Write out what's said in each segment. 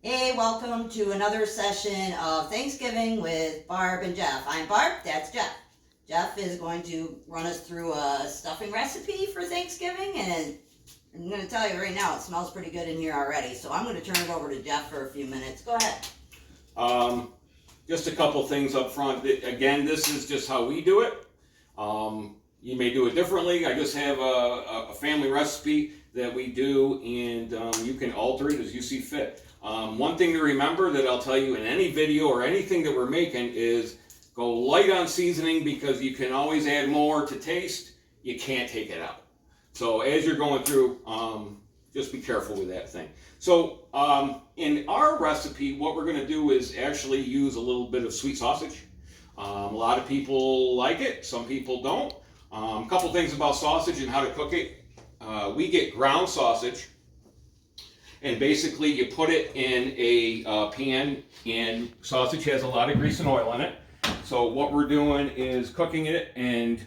Hey, welcome to another session of Thanksgiving with Barb and Jeff. I'm Barb, that's Jeff. Jeff is going to run us through a stuffing recipe for Thanksgiving, and I'm going to tell you right now, it smells pretty good in here already. So I'm going to turn it over to Jeff for a few minutes. Go ahead. Um, just a couple things up front. Again, this is just how we do it. You may do it differently. I just have a family recipe that we do, and you can alter it as you see fit. One thing to remember that I'll tell you in any video or anything that we're making is go light on seasoning, because you can always add more to taste. You can't take it out. So as you're going through, just be careful with that thing. So in our recipe, what we're going to do is actually use a little bit of sweet sausage. A lot of people like it, some people don't. A couple things about sausage and how to cook it. We get ground sausage, and basically you put it in a pan, and sausage has a lot of grease and oil in it. So what we're doing is cooking it and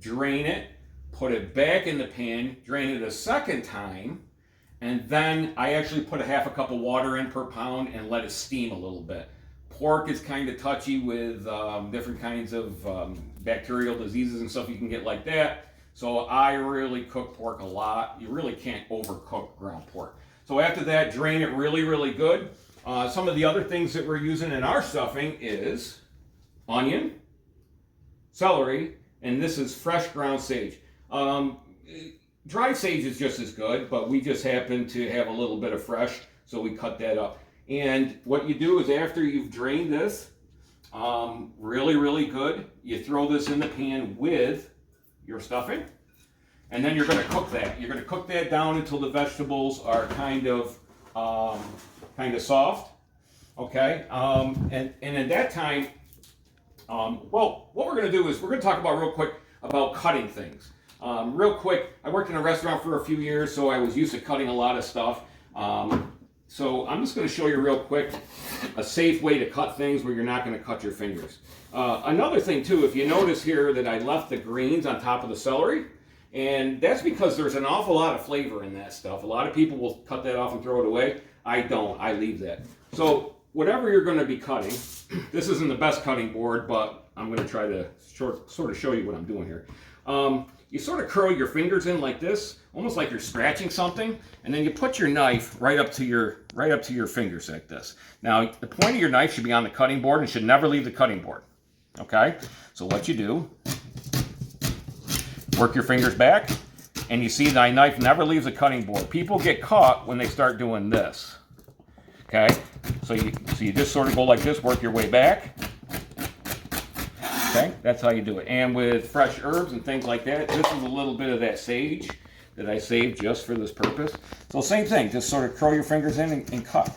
drain it, put it back in the pan, drain it a second time, and then I actually put a half a cup of water in per pound and let it steam a little bit. Pork is kind of touchy with different kinds of bacterial diseases and stuff you can get like that. So I really cook pork a lot. You really can't overcook ground pork. So after that, drain it really, really good. Some of the other things that we're using in our stuffing is onion, celery, and this is fresh ground sage. Dried sage is just as good, but we just happen to have a little bit of fresh, so we cut that up. And what you do is after you've drained this, really, really good, you throw this in the pan with your stuffing, and then you're going to cook that. You're going to cook that down until the vegetables are kind of soft, okay? And at that time, well, what we're going to do is we're going to talk about real quick about cutting things. Real quick, I worked in a restaurant for a few years, so I was used to cutting a lot of stuff. So I'm just going to show you real quick a safe way to cut things where you're not going to cut your fingers. Another thing too, if you notice here that I left the greens on top of the celery, and that's because there's an awful lot of flavor in that stuff. A lot of people will cut that off and throw it away. I don't. I leave that. So whatever you're going to be cutting, this isn't the best cutting board, but I'm going to try to sort of show you what I'm doing here. You sort of curl your fingers in like this, almost like you're scratching something, and then you put your knife right up to your fingers like this. Now, the point of your knife should be on the cutting board and should never leave the cutting board. Okay? So what you do, work your fingers back, and you see my knife never leaves the cutting board. People get caught when they start doing this. Okay? So you just sort of go like this, work your way back. Okay, that's how you do it. And with fresh herbs and things like that, this is a little bit of that sage that I saved just for this purpose. So same thing, just sort of curl your fingers in and cut.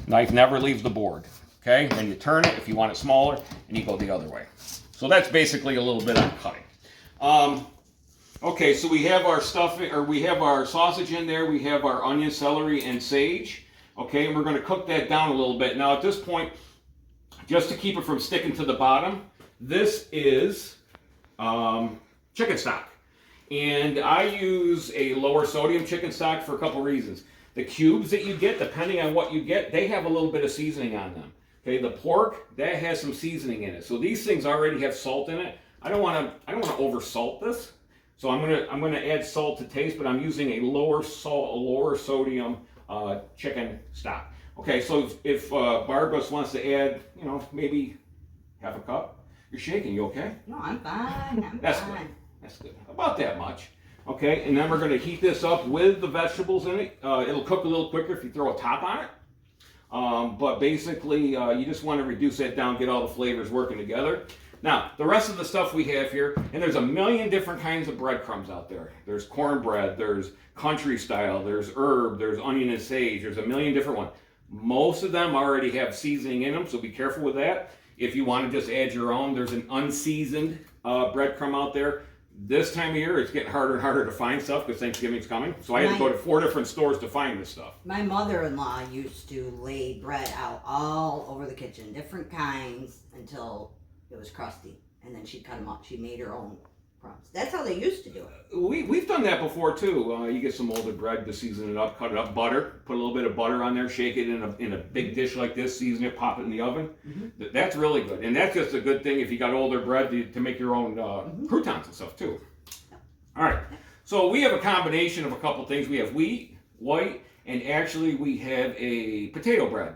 Knife never leaves the board. Okay, then you turn it if you want it smaller, and you go the other way. So that's basically a little bit on cutting. Okay, so we have our stuffing, or we have our sausage in there. We have our onion, celery, and sage. Okay, and we're going to cook that down a little bit. Now at this point, just to keep it from sticking to the bottom, this is chicken stock. And I use a lower sodium chicken stock for a couple reasons. The cubes that you get, depending on what you get, they have a little bit of seasoning on them. Okay, the pork, that has some seasoning in it. So these things already have salt in it. I don't want to over salt this. So I'm gonna add salt to taste, but I'm using a lower sodium chicken stock. Okay, so if Barbara wants to add, maybe half a cup. You're shaking, you okay? No, I'm fine. That's fine. good. That's good. About that much. Okay, and then we're going to heat this up with the vegetables in it. It'll cook a little quicker if you throw a top on it. But basically, you just want to reduce that down, get all the flavors working together. Now, the rest of the stuff we have here, and there's a million different kinds of breadcrumbs out there. There's cornbread, there's country style, there's herb, there's onion and sage, there's a million different ones. Most of them already have seasoning in them, so be careful with that. If you want to just add your own, there's an unseasoned breadcrumb out there. This time of year, it's getting harder and harder to find stuff because Thanksgiving's coming. So I had to go to 4 different stores to find this stuff. My mother-in-law used to lay bread out all over the kitchen, different kinds, until it was crusty. And then she'd cut them up. She made her own crumbs. That's how they used to do it. We've done that before too. You get some older bread to season it up, cut it up, butter, put a little bit of butter on there, shake it in a big dish like this, season it, pop it in the oven. That's really good, and that's just a good thing if you got older bread to make your own croutons and stuff too. All right, so we have a combination of a couple things. We have wheat, white, and actually we have a potato bread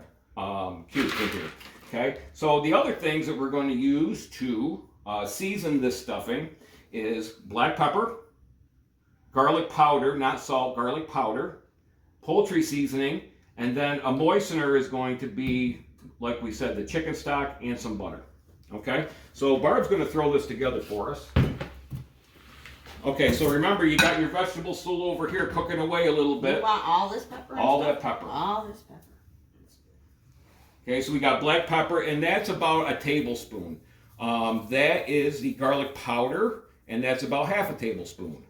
cube in here. Okay, so the other things that we're going to use to season this stuffing is black pepper, garlic powder, not salt, garlic powder, poultry seasoning, and then a moistener is going to be, like we said, the chicken stock and some butter. Okay, so Barb's going to throw this together for us. Okay, so remember, you got your vegetable stool over here cooking away a little bit. You want all this pepper? All that pepper. All this pepper. Okay, so we got black pepper, and that's about a tablespoon. That is the garlic powder, and that's about half a tablespoon.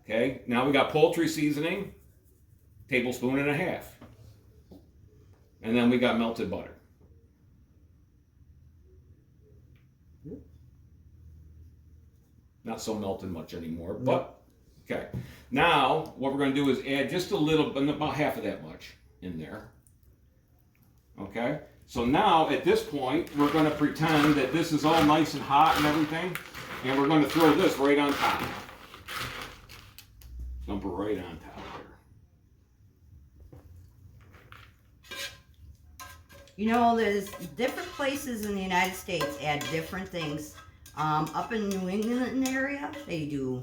Okay, now we got poultry seasoning, tablespoon and a half. And then we got melted butter. Not so melted much anymore, but okay. Now, what we're going to do is add just a little, about half of that much in there. Okay, so now at this point, we're going to pretend that this is all nice and hot and everything, and we're going to throw this right on top. Dump it right on top here. You know, there's different places in the United States add different things. Up in New England area, they do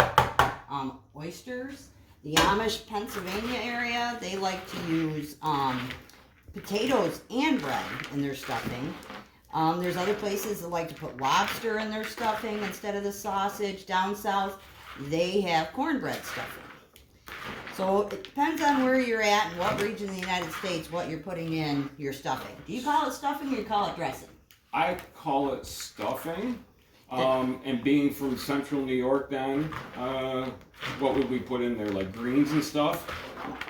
oysters. The Amish, Pennsylvania area, they like to use potatoes and bread in their stuffing. There's other places that like to put lobster in their stuffing instead of the sausage. Down south, they have cornbread stuffing. So it depends on where you're at and what region of the United States, what you're putting in your stuffing. Do you call it stuffing or you call it dressing? I call it stuffing. And being from central New York then, what would we put in there? Like greens and stuff?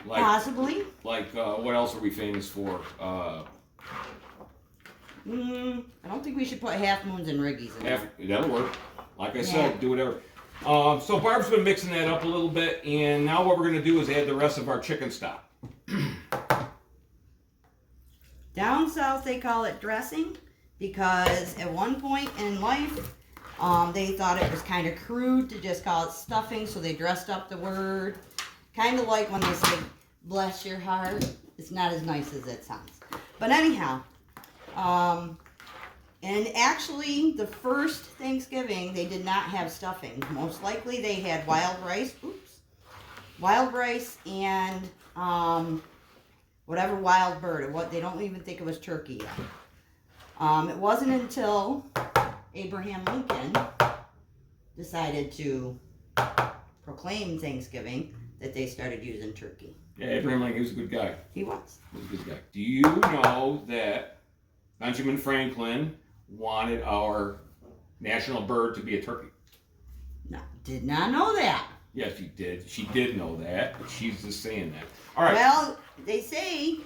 Like, possibly. Like, what else are we famous for? I don't think we should put half moons and riggies in there. That'll work. Like I said, do whatever. So Barb's been mixing that up a little bit, and now what we're going to do is add the rest of our chicken stock. Down south they call it dressing because at one point in life they thought it was kind of crude to just call it stuffing, so they dressed up the word. Kind of like when they say, bless your heart. It's not as nice as it sounds. But anyhow, and actually the first Thanksgiving they did not have stuffing. Most likely they had wild rice, and whatever wild bird. They don't even think it was turkey yet. It wasn't until Abraham Lincoln decided to proclaim Thanksgiving that they started using turkey. Yeah, Abraham Lincoln was a good guy. He was. He was a good guy. Do you know that Benjamin Franklin wanted our national bird to be a turkey? No, did not know that. Yes, she did. She did know that, but she's just saying that. All right. Well, they say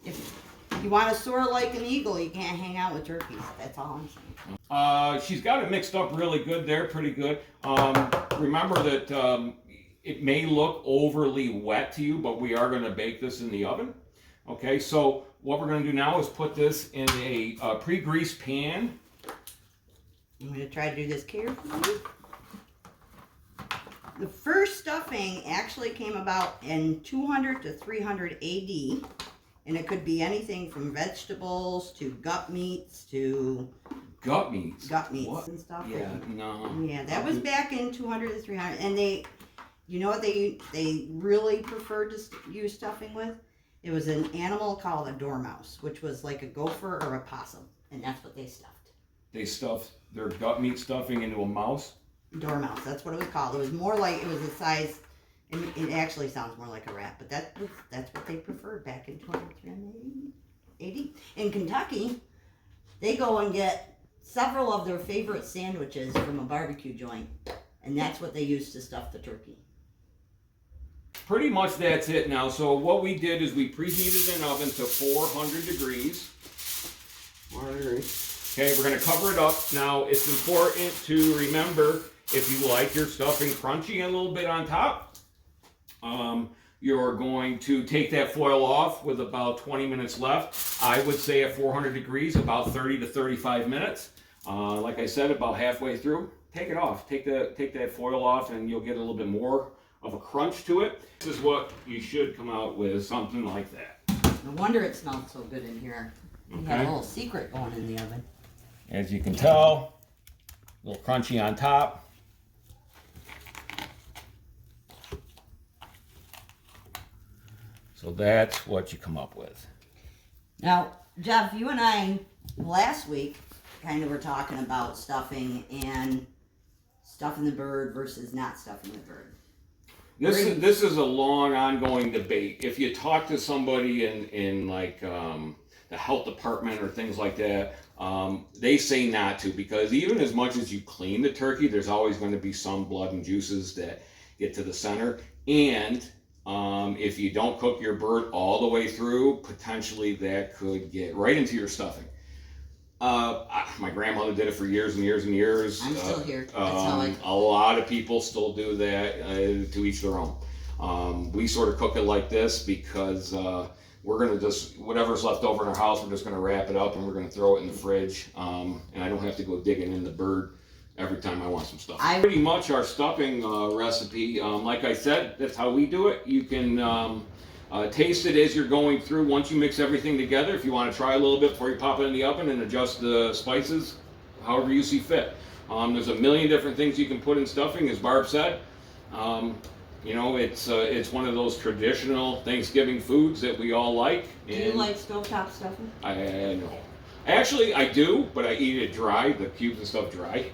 if you want to soar like an eagle, you can't hang out with turkeys. That's all I'm saying. She's got it mixed up really good there, pretty good. Remember that it may look overly wet to you, but we are going to bake this in the oven. Okay, so what we're going to do now is put this in a pre-greased pan. I'm going to try to do this carefully. The first stuffing actually came about in 200 to 300 AD, and it could be anything from vegetables to gut meats to... Gut meats? What? And stuff. Yeah, no. Yeah, that was back in 200 to 300, and they... You know what they really preferred to use stuffing with? It was an animal called a dormouse, which was like a gopher or a possum, and that's what they stuffed. They stuffed their gut meat stuffing into a mouse? Dormouse, that's what it was called. It was more like, it was a size, it actually sounds more like a rat, but that's what they preferred back in 280. In Kentucky, they go and get several of their favorite sandwiches from a barbecue joint, and that's what they use to stuff the turkey. Pretty much that's it now. So what we did is we preheated an oven to 400 degrees. Okay, we're gonna cover it up. Now, it's important to remember, if you like your stuffing crunchy and a little bit on top, you're going to take that foil off with about 20 minutes left. I would say at 400 degrees, about 30 to 35 minutes. Like I said, about halfway through, take it off. Take that foil off and you'll get a little bit more of a crunch to it. This is what you should come out with, something like that. No wonder it smelled so good in here. We had a Okay. little secret going in the oven. As you can tell, a little crunchy on top. So that's what you come up with. Now, Jeff, you and I last week kind of were talking about stuffing and stuffing the bird versus not stuffing the bird. This is a long ongoing debate. If you talk to somebody in like the health department or things like that, they say not to, because even as much as you clean the turkey, there's always going to be some blood and juices that get to the center. And if you don't cook your bird all the way through, potentially that could get right into your stuffing. My grandmother did it for years and years and years. I'm still here. That's how A lot of people still do that, to each their own. We sort of cook it like this because we're going to just, whatever's left over in our house, we're just going to wrap it up and we're going to throw it in the fridge. And I don't have to go digging in the bird every time I want some stuff. Pretty much our stuffing recipe, like I said, that's how we do it. You can taste it as you're going through. Once you mix everything together, if you want to try a little bit before you pop it in the oven and adjust the spices, however you see fit. There's a million different things you can put in stuffing, as Barb said. You know, it's one of those traditional Thanksgiving foods that we all like. Do you like stovetop stuffing? I know. Actually, I do, but I eat it dry, the cubes and stuff dry.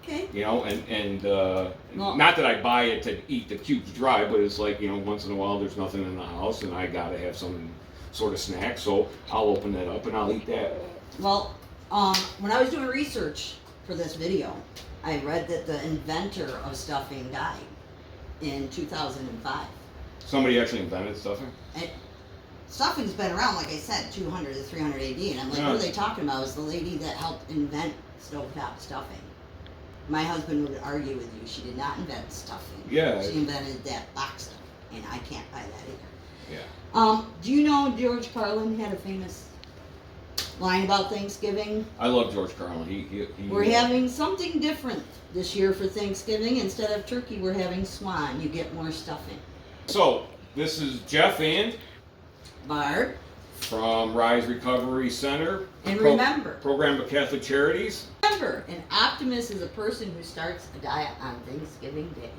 Okay. You know, and Well- not that I buy it to eat the cubes dry, but it's like, you know, once in a while there's nothing in the house and I gotta have some sort of snack, so I'll open that up and I'll eat that. Well, when I was doing research for this video, I read that the inventor of stuffing died in 2005. Somebody actually invented stuffing? And stuffing's been around, like I said, 200 to 300 AD, and I'm like, Yeah. what are they talking about? Is the lady that helped invent stovetop stuffing. My husband would argue with you, she did not invent stuffing. Yeah. She invented that box stuff, and I can't buy that either. Yeah. Do you know George Carlin had a famous line about Thanksgiving? I love George Carlin. He We're having something different this year for Thanksgiving. Instead of turkey, we're having swan. You get more stuffing. So, this is Jeff and Barb, from Rise Recovery Center. and remember, Program of Catholic Charities. an optimist is a person who starts a diet on Thanksgiving Day.